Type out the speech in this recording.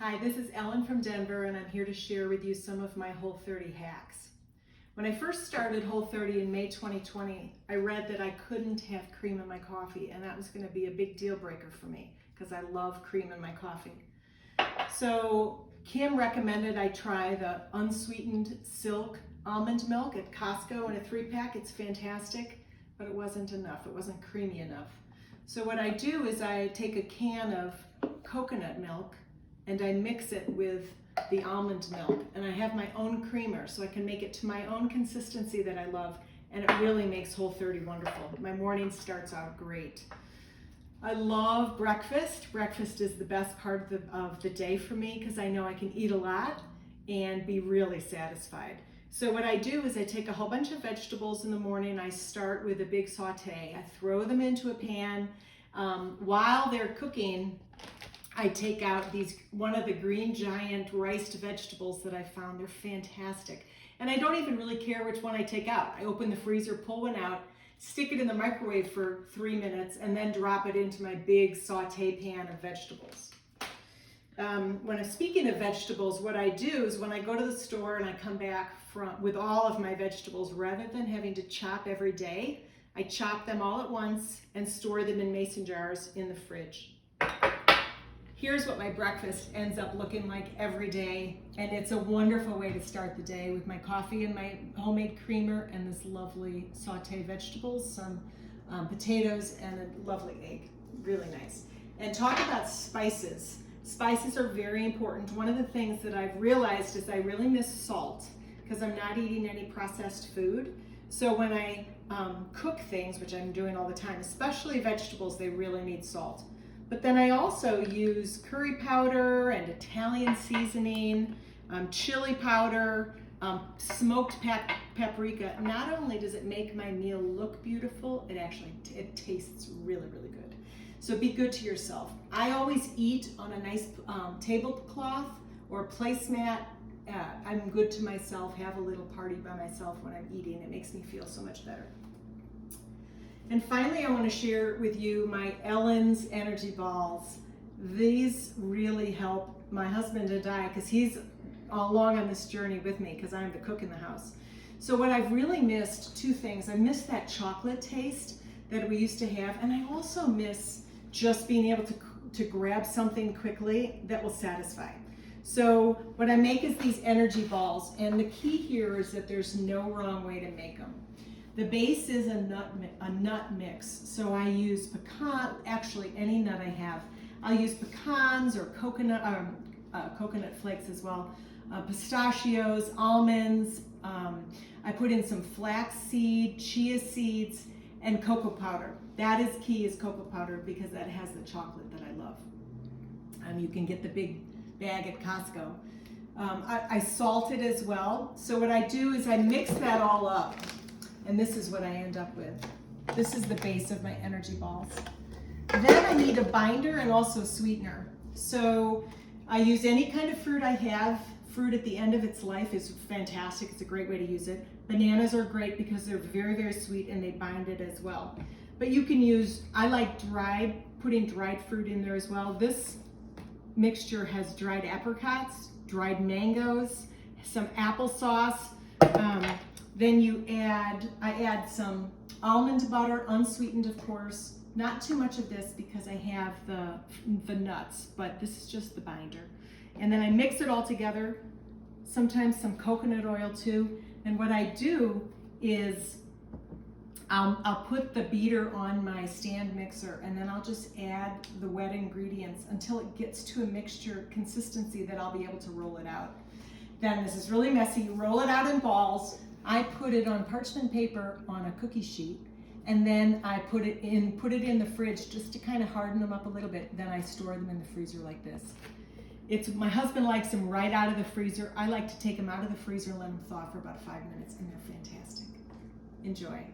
Hi, this is Ellen from Denver, and I'm here to share with you some of my Whole30 hacks. When I first started Whole30 in May 2020, I read that I couldn't have cream in my coffee, and that was going to be a big deal breaker for me because I love cream in my coffee. So Kim recommended I try the unsweetened silk almond milk at Costco in a 3-pack. It's fantastic, but it wasn't enough. It wasn't creamy enough. So what I do is I take a can of coconut milk and I mix it with the almond milk, and I have my own creamer so I can make it to my own consistency that I love, and it really makes Whole30 wonderful. My morning starts out great. I love breakfast. Breakfast is the best part of the day for me because I know I can eat a lot and be really satisfied. So what I do is I take a whole bunch of vegetables in the morning. I start with a big saute. I throw them into a pan. While they're cooking, I take out one of the green giant riced vegetables that I found. They're fantastic. And I don't even really care which one I take out. I open the freezer, pull one out, stick it in the microwave for 3 minutes, and then drop it into my big saute pan of vegetables. When I'm speaking of vegetables, what I do is when I go to the store and I come back with all of my vegetables, rather than having to chop every day, I chop them all at once and store them in mason jars in the fridge. Here's what my breakfast ends up looking like every day, and it's a wonderful way to start the day with my coffee and my homemade creamer and this lovely sauté vegetables, some potatoes, and a lovely egg. Really nice. And talk about spices. Spices are very important. One of the things that I've realized is I really miss salt because I'm not eating any processed food. So when I cook things, which I'm doing all the time, especially vegetables, they really need salt. But then I also use curry powder and Italian seasoning, chili powder, smoked paprika. Not only does it make my meal look beautiful, it tastes really, really good. So be good to yourself. I always eat on a nice tablecloth or placemat. I'm good to myself, have a little party by myself when I'm eating. It makes me feel so much better. And finally, I want to share with you my Ellen's energy balls. These really help my husband and I because he's all along on this journey with me because I'm the cook in the house. So what I've really missed, 2 things. I miss that chocolate taste that we used to have, and I also miss just being able to grab something quickly that will satisfy. So what I make is these energy balls, and the key here is that there's no wrong way to make them. The base is a nut mix, so I use pecan, actually any nut I have. I'll use pecans or coconut flakes as well, pistachios, almonds. I put in some flax seed, chia seeds, and cocoa powder. That is key, is cocoa powder, because that has the chocolate that I love. You can get the big bag at Costco. I salt it as well. So what I do is I mix that all up. And this is what I end up with. This is the base of my energy balls. Then I need a binder and also a sweetener. So I use any kind of fruit I have. Fruit at the end of its life is fantastic. It's a great way to use it. Bananas are great because they're very, very sweet and they bind it as well. But you can use, I like putting dried fruit in there as well. This mixture has dried apricots, dried mangoes, some applesauce. Then I add some almond butter, unsweetened of course. Not too much of this because I have the nuts, but this is just the binder. And then I mix it all together, sometimes some coconut oil too. And what I do is I'll put the beater on my stand mixer, and then I'll just add the wet ingredients until it gets to a mixture consistency that I'll be able to roll it out. Then this is really messy. You roll it out in balls. I put it on parchment paper on a cookie sheet, and then I put it in the fridge just to kind of harden them up a little bit. Then I store them in the freezer like this. My husband likes them right out of the freezer. I like to take them out of the freezer and let them thaw for about 5 minutes, and they're fantastic. Enjoy.